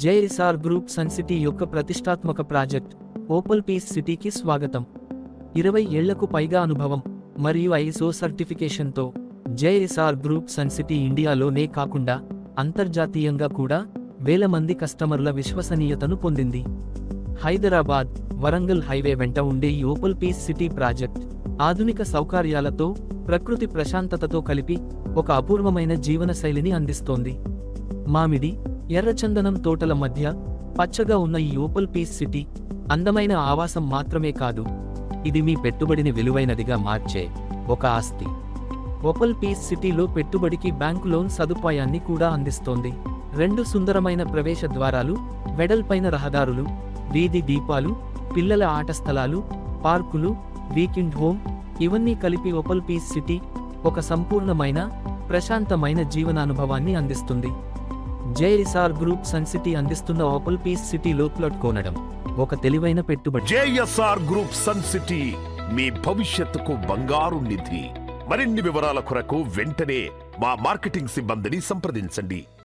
JSR Group Sun city యొక్క ప్రతిష్టాత్మక project Opal piece సిటీకి స్వాగతం. 20 ఏళ్లకు పైగా అనుభవం మరియు ఐఎస్ఓ సర్టిఫికేషన్తో జేఎస్ఆర్ గ్రూప్ సన్ సిటీ ఇండియాలోనే కాకుండా అంతర్జాతీయంగా కూడా వేల మంది కస్టమర్ల విశ్వసనీయతను పొందింది. హైదరాబాద్, వరంగల్ హైవే వెంట ఉండే ఈ ఓపల్ పీస్ సిటీ ప్రాజెక్ట్ ఆధునిక సౌకర్యాలతో, ప్రకృతి ప్రశాంతతతో కలిపి ఒక అపూర్వమైన జీవనశైలిని అందిస్తోంది. మామిడి, ఎర్రచందనం తోటల మధ్య పచ్చగా ఉన్న ఈ ఓపల్ పీస్ సిటీ అందమైన ఆవాసం మాత్రమే కాదు, ఇది మీ పెట్టుబడిని విలువైనదిగా మార్చే ఒక ఆస్తి. ఓపల్ పీస్ సిటీలో పెట్టుబడికి బ్యాంకు లోన్ సదుపాయాన్ని కూడా అందిస్తోంది. 2 సుందరమైన ప్రవేశ ద్వారాలు, వెడల్పైన రహదారులు, వీధి దీపాలు, పిల్లల ఆట స్థలాలు, పార్కులు, వీకెండ్ హోమ్ ఇవన్నీ కలిపి ఓపల్ పీస్ సిటీ ఒక సంపూర్ణమైన, ప్రశాంతమైన జీవనానుభవాన్ని అందిస్తుంది. జేఎస్ఆర్ గ్రూప్ సన్ సిటీ అందిస్తున్న ఓపల్ పీస్ సిటీలో ప్లాట్ కొనడం ఒక తెలివైన పెట్టుబడి. జేఎస్ఆర్ గ్రూప్ సన్ సిటీ మీ భవిష్యత్తుకు బంగారు నిధి. మరిన్ని వివరాల కొరకు వెంటనే మా మార్కెటింగ్ సిబ్బందిని సంప్రదించండి.